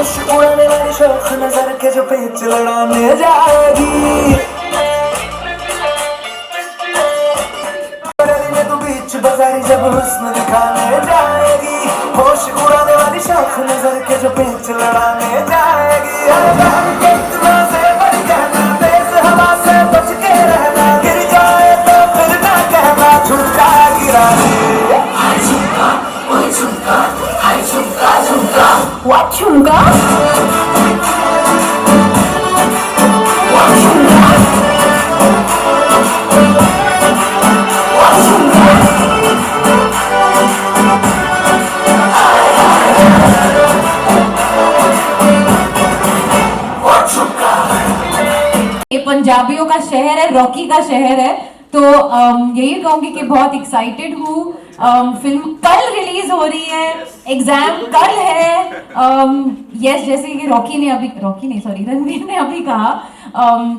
होश उड़ाने वाली शौक नजर के जो पेच लड़ाने जाएगी, गली में तू बीच बाजारी जब हुस्न दिखाने जाएगी, होश उड़ाने वाली शौक नजर के जो पेच लड़ाने जाएगी। कितना से बच कहना, तेज हवा से बच के रहना, गिर जाए तो फिर ना कहना झुमका गिरा दे। हाय झुमका, ओए झुमका, हाय झुमका झुमका। What झुमका? What झुमका? What झुमका? ये पंजाबियों का शहर है, रॉकी का शहर है, तो यही कहूंगी कि बहुत एक्साइटेड हूँ। फिल्म कल रिलीज हो रही है, एग्जाम कल है। यस, जैसे कि रणवीर ने अभी कहा,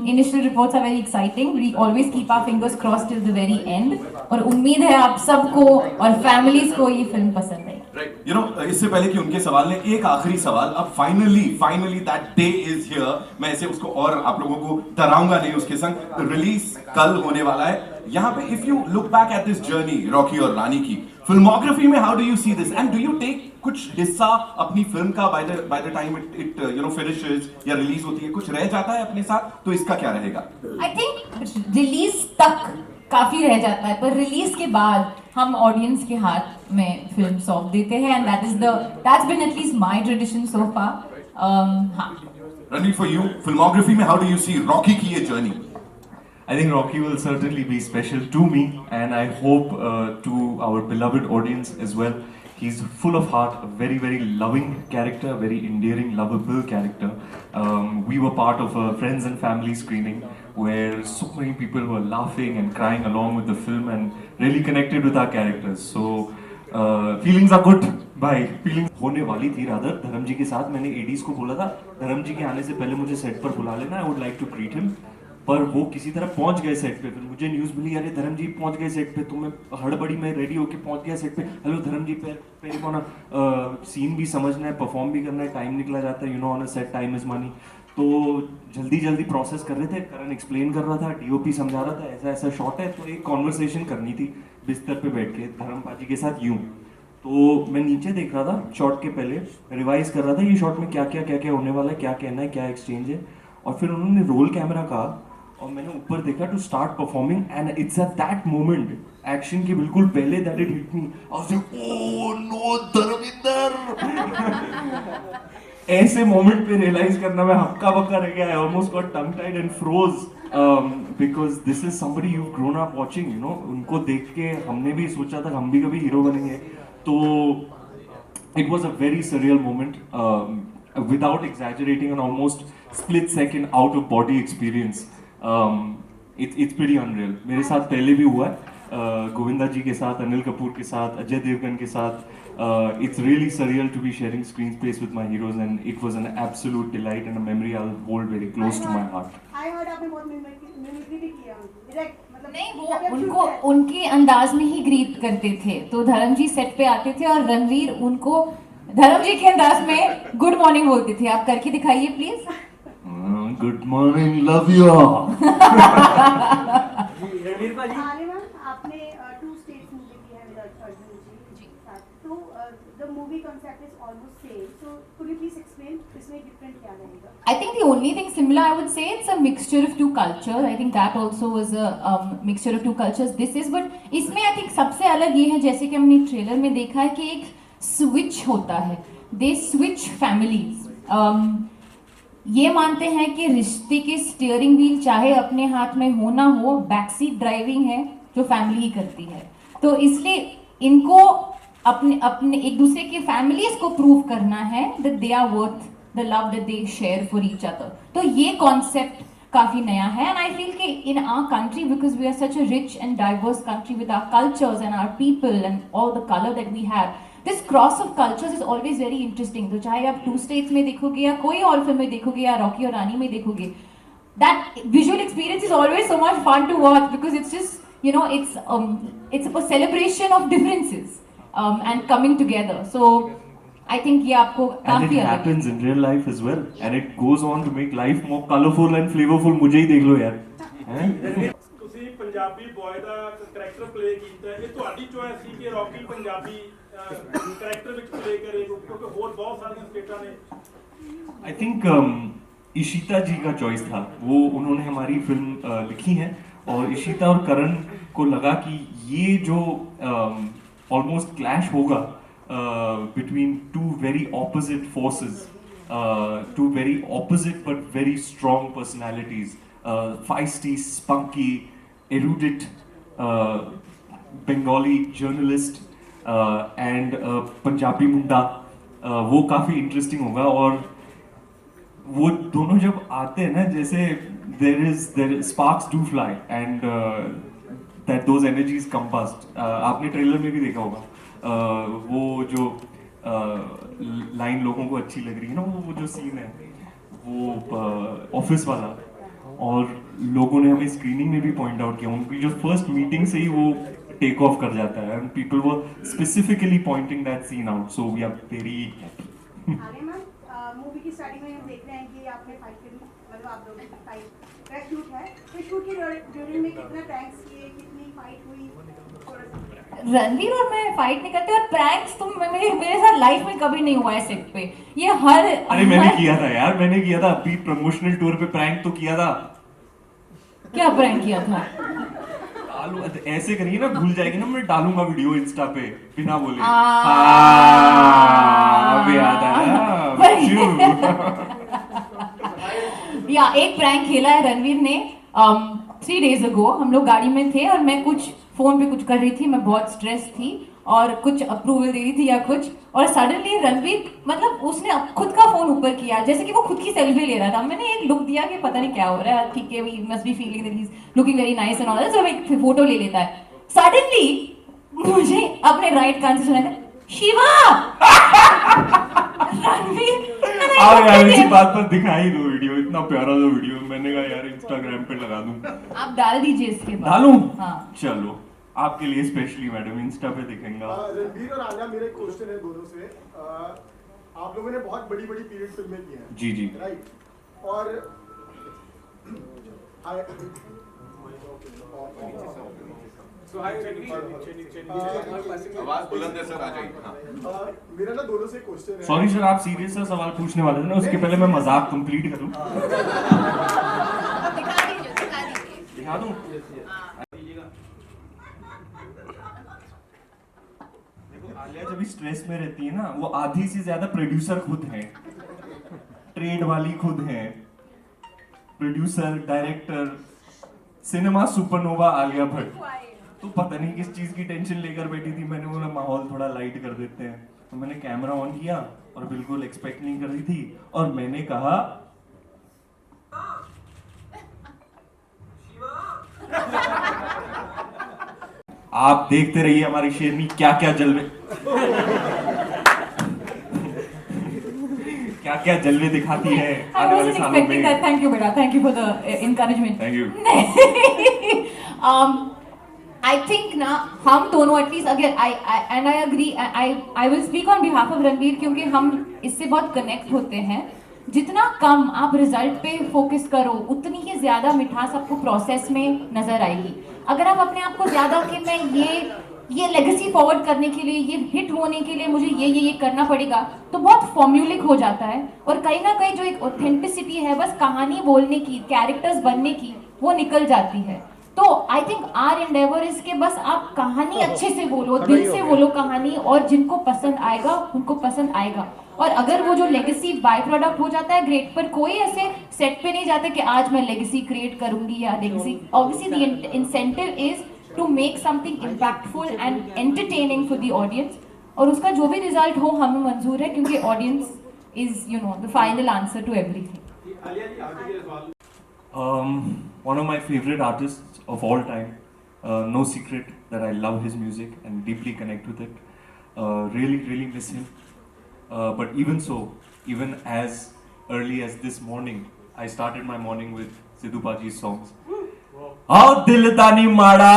initial reports are very exciting. We always keep our fingers crossed till the very end, और उम्मीद है आप सबको और फैमिलीज को ये फिल्म पसंद आएगी। राइट, यू नो, इससे पहले कि उनके सवाल ने एक आखिरी सवाल, अब finally that day is here. मैं इसे उसको और आप लोगों को डराऊंगा नहीं, उसके संग रिलीज कल होने वाला है। यहाँ पे if you look back at this journey Rocky और रानी की फिल्मोग्राफी में, how do you see this and do you take कुछ हिस्सा अपनी फिल्म का by the time it you know finishes या रिलीज होती है, कुछ रह जाता है अपने साथ, तो इसका क्या रहेगा? आई थिंक रिलीज तक काफी रह जाता है, पर रिलीज के बाद हम ऑडियंस के हाथ में फिल्म सौंप देते हैं, and that's been at least my tradition so far. हाँ. Ranveer, for you, filmography में how do you see Rocky की ये journey? I think Rocky will certainly be special to me, and I hope to our beloved audience as well. He's full of heart, a very, very loving character, a very endearing, lovable character. We were part of a friends and family screening where so many people were laughing and crying along with the film and really connected with our characters. So feelings are good. भाई feelings होने वाली थी rather धर्म जी के साथ। मैंने Aedes को बोला था धर्म जी के आने से पहले मुझे सेट पर बुला लेना, I would like to greet him, पर वो किसी तरह पहुंच गए सेट पे। फिर मुझे न्यूज़ मिली, अरे धर्म जी पहुंच गए सेट पे, तो मैं हड़बड़ी में रेडी होके पहुंच गया सेट पे। हेलो धर्म जी, पहले को ना सीन भी समझना है, परफॉर्म भी करना है, टाइम निकला जाता है, you know, on a set time is money. तो जल्दी प्रोसेस कर रहे थे, करण एक्सप्लेन कर रहा था, डीओपी समझा रहा था, ऐसा ऐसा शॉट है, तो एक कॉन्वर्सेशन करनी थी बिस्तर पे बैठ के धर्म पाजी के साथ यूं। तो मैं नीचे देख रहा था, शॉट के पहले रिवाइज कर रहा था ये शॉट में क्या क्या होने वाला है, क्या कहना है, क्या एक्सचेंज है। और फिर उन्होंने रोल कैमरा कहा और मैंने ऊपर देखा to start performing, and it's at that moment action के बिल्कुल पहले that it hit me, I was like oh no Dharmendra. ऐसे मोमेंट पे रियलाइज करना मैं हक्का बक्का रह गया, I almost got tongue tied and froze, because this is somebody you grown up watching, you know. उनको देख के हमने भी सोचा था हम भी कभी हीरो बनेंगे, तो it was a very surreal moment, without exaggerating, an almost split second out of body experience. It's pretty unreal. मेरे साथ पहले भी हुआ है, गोविंदा जी के साथ, अनिल कपूर के साथ, अजय देवगन के साथ। It's really surreal to be sharing screen space with my heroes, and it was an absolute delight and a memory I'll hold very close to my heart. I heard आपने बहुत मिमिक्री भी किया, direct मतलब नहीं, वो उनको उनके अंदाज में ही ग्रीट करते थे। तो धर्म जी सेट पे आते थे और रणवीर उनको धर्म जी के अंदाज में गुड मॉर्निंग बोलते थे। आप करके दिखाइए please. Good morning, love you. Ranveer भाजी, आपने 2 states मूवी की है विद अर्जुन जी साथ, तो the movie concept is almost same, so could you please explain इसमें different क्या रहेगा? I think the only thing similar, I would say, it's a mixture of 2 cultures. I think that also was a mixture of 2 cultures. This is, but इसमें I think सबसे अलग ये है, जैसे कि हमने ट्रेलर में देखा है कि एक स्विच होता है, they switch families. ये मानते हैं कि रिश्ते के स्टीयरिंग व्हील चाहे अपने हाथ में हो ना हो, बैकसीट ड्राइविंग है जो फैमिली ही करती है। तो इसलिए इनको अपने एक दूसरे के फैमिलीज को प्रूव करना है that they are worth the love that they share for each other. तो ये कॉन्सेप्ट काफी नया है, and I feel कि in our country, because we are such a rich and diverse country with our cultures and our people and all the color that we have, this cross of cultures is always very interesting. तो चाहे आप 2 states में देखोगे या कोई और film में देखोगे या रॉकी और रानी में देखोगे, that visual experience is always so much fun to watch because it's just, you know, it's a celebration of differences and coming together. So I think ये आपको And काफी it अलग है। happens in real life as well. And it goes on to make life more colorful and flavorful. मुझे ही देख लो यार। हैं? ਤੁਸੀਂ ਪੰਜਾਬੀ ਬॉय ਦਾ ਕਰੈਕਟਰ ਪਲੇ ਕੀਤਾ ਹੈ। ਇਹ ਤੁਹਾਡੀ ਚੋਇਸ ਸੀ ਕਿ ਰੌਕੀ ਪੰਜਾਬੀ ਕਰੈਕਟਰ ਵਿੱਚ ਪਲੇ ਕਰੇ ਕਿਉਂਕਿ ਹੋਰ ਬਹੁਤ ਸਾਰੀਆਂ ਸਟੇਟਾਂ ਨੇ। I think इशिता जी का चॉइस था। वो उन्होंने हमारी फिल्म लिखी है और इशिता और करण को लगा कि ये जो ऑलमोस्ट क्लैश होगा between two very opposite forces, two very opposite but very strong personalities, feisty, spunky, erudite, Bengali journalist and Punjabi मुंडा, वो काफ़ी इंटरेस्टिंग होगा। और वो दोनों जब आते हैं ना, जैसे there sparks do fly and that those energies combust. आपने ट्रेलर में भी देखा होगा वो जो लाइन लोगों को अच्छी लग रही है ना, वो जो सीन है वो ऑफिस वाला, और लोगों ने हमें स्क्रीनिंग में भी पॉइंट आउट किया, उनकी जो फर्स्ट मीटिंग से ही वो टेक ऑफ कर जाता है and people were specifically pointing that scene out, so we are very happy. आगे मैम मूवी की स्टार्टिंग में हम देख रहे हैं कि आपने फाइट करी, मतलब आप लोगों की फाइट का शूट है, तो शूट के ड्यूरिंग में कितना प्रैंक्स किए, कितनी फाइट हुई, थोड़ा सा। रणवीर और मैं फाइट नहीं करते, और प्रैंक्स तो मेरे साथ लाइफ में कभी नहीं हुआ है सेट पे। ये अरे मैंने किया था यार, मैंने किया था अभी प्रमोशनल टूर पे प्रैंक तो किया था। क्या प्रैंक किया था? ऐसे करिए ना, भूल जाएगी ना, मैं डालूंगा वीडियो इंस्टा पे बिना बोले। अबे याद आया। या एक प्रैंक खेला है रणवीर ने 3 days ago। हम लोग गाड़ी में थे और मैं कुछ फोन पे कुछ कर रही थी, मैं बहुत स्ट्रेस थी और कुछ अप्रूवल दे रही थी या कुछ, और सडनली रणवीर मतलब उसने खुद का फोन ऊपर किया जैसे कि वो खुद की सेल्फी ले रहा था। मैंने एक लुक दिया कि पता नहीं क्या हो रहा है, ठीक है, we must be feeling that he is looking very nice and all that, so एक फोटो ले लेता है। सडनली मुझे अपने राइट कान से सुना था शिवा। रणवीर, आप यार इसी बात पर दिखाई दो वीडियो, इतना प्यारा सा वीडियो, मैंने कहा यार इंस्टाग्राम पे लगा दूं। आप डाल दीजिए इसके बाद। डालूं? हाँ। चलो आपके लिए स्पेशली मैडम इंस्टा पे दिखेगा। रणबीर और आलिया, मेरा एक क्वेश्चन है दोनों से। आप लोगों ने बहुत बड़ी बड़ी पीरियड फिल्में की हैं, जी जी, राइट? और आवाज बुलंद है सर, आ जाइए। हाँ। मेरा ना दोनों से क्वेश्चन है। सॉरी सर, आप सीरियस सा सवाल पूछने वाले थे ना, उसके पहले मैं मजाक कंप्लीट करूं। दिखा दूं? देखो आलिया जब भी स्ट्रेस में रहती है ना, वो आधी से ज्यादा प्रोड्यूसर खुद है, ट्रेड वाली खुद है, producer, director, cinema supernova Alia Bhatt. तो पता नहीं किस चीज की टेंशन लेकर बैठी थी। मैंने बोला माहौल थोड़ा लाइट कर देते हैं, तो मैंने कैमरा ऑन किया और बिल्कुल एक्सपेक्ट नहीं कर रही थी, और मैंने कहा आप देखते रहिए हमारी शेरनी क्या क्या जलवे क्या क्या जलवे दिखाती है I आने वाले wasn't सालों expecting that. में। Thank you, beta. Thank you for the encouragement. Thank you. I think ना हम दोनों एटलीस्ट अगर I agree, I will speak on behalf of Ranveer, क्योंकि हम इससे बहुत कनेक्ट होते हैं। जितना कम आप रिजल्ट पे फोकस करो, उतनी ही ज्यादा मिठास आपको प्रोसेस में नजर आएगी। अगर आप अपने आप को ज्यादा कि मैं ये लेगेसी फॉरवर्ड करने के लिए, ये हिट होने के लिए मुझे ये करना पड़ेगा, तो बहुत फॉर्म्यूलिक हो जाता है, और कहीं ना कहीं जो एक ऑथेंटिसिटी है बस कहानी बोलने की, कैरेक्टर्स बनने की, वो निकल जाती है। तो I think our endeavour is के बस आप कहानी अच्छे से बोलो, दिल से बोलो कहानी, और जिनको पसंद आएगा उनको पसंद आएगा। और अगर वो जो लेगेसी बाय प्रोडक्ट हो जाता है ग्रेट, पर कोई ऐसे सेट पे नहीं जाता कि आज मैं लेगेसी क्रिएट करूंगी या legacy. Obviously the incentive is to make something impactful and entertaining for the audience, और उसका जो भी रिजल्ट हो हमें मंजूर है, क्योंकि audience is the final answer to everything. Alia ji आगे के सवाल। One of my favorite artists of all time, no secret that I love his music and deeply connect with it. Really miss him. But even so, even as early as this morning, I started my morning with Sidhu Paji's songs. आओ दिल दानी माड़ा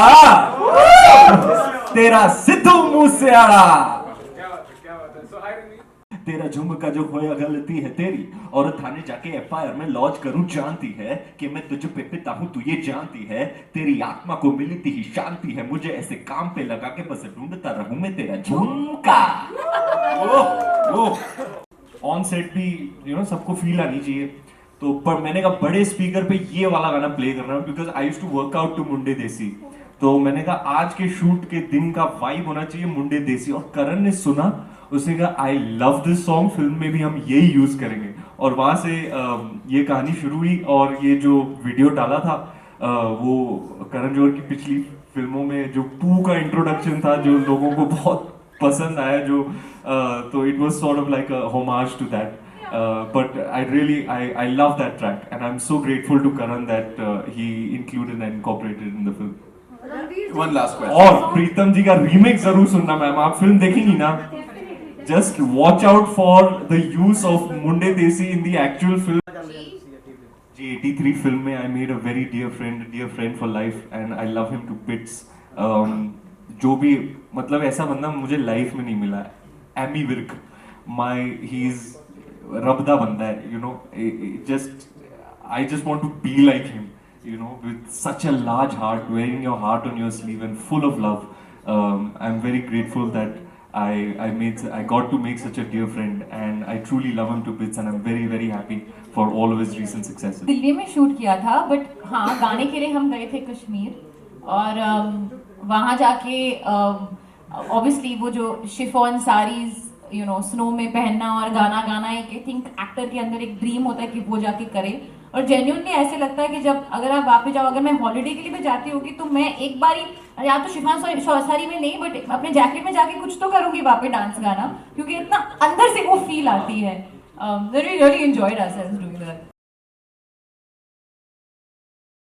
तेरा सिद्धू मूसेवाला। क्या बात है। सो हाय रणबीर। तेरा झुमका जो खोया गलती है तेरी, और थाने जाके एफआईआर में लॉन्च करूं, जानती है कि मैं तुझ पे पिता हूं, तू ये जानती है, तेरी आत्मा को मिलती ही शांति है, मुझे ऐसे काम पे लगा के बस ढूंढता रहूं मैं तेरा झुमका। ऑन सेट भी सबको फील आनी चाहिए, तो पर मैंने कहा बड़े स्पीकर पे ये वाला गाना प्ले करना है, because I used to work out to Munde Desi, तो मैंने कहा आज के शूट के दिन का वाइब होना चाहिए मुंडे देसी, और करण ने सुना, उसने कहा I love this song, film में भी हम यही यूज करेंगे, और वहां से ये कहानी शुरू हुई, और ये जो वीडियो डाला था वो करण जौहर की पिछली फिल्मों में जो पू का इंट्रोडक्शन था, जो लोगों को बहुत पसंद आया, जो तो it was sort of like a homage to that, but I love that track, and I'm so grateful to Karan that he included and incorporated in the film. One last question. और प्रीतम जी का remake जरूर सुनना ma'am, आप film देखेंगी ना, just watch out for the use of मुंडे देसी in the actual film. जी 83 film में I made a very dear friend for life, and I love him to bits. जो भी मतलब ऐसा बंदा मुझे लाइफ में नहीं मिला, एमी विर्क, he's रबदा बंदा है, I just want to be like him, with such a large heart, wearing your heart on your sleeve and full of love. I'm very grateful that I got to make such a dear friend, and I truly love him to bits, and I'm very very happy for all of his recent successes. Delhi में shoot किया था, but हाँ गाने के लिए हम गए थे कश्मीर, और वहाँ जाके ऑब्वियसली वो जो शिफॉन साड़ीज स्नो में पहनना और गाना गाना, एक आई थिंक एक्टर के अंदर एक ड्रीम होता है कि वो जाके करे, और जेन्युइनली ऐसे लगता है कि जब अगर आप वापस जाओ, अगर मैं हॉलीडे के लिए भी जाती होगी तो मैं एक बार ही या तो शिफॉन साड़ी में नहीं, बट अपने जैकेट में जाके कुछ तो करूंगी वापस डांस गाना, क्योंकि इतना अंदर से वो फील आती है. We really enjoyed ourselves doing that.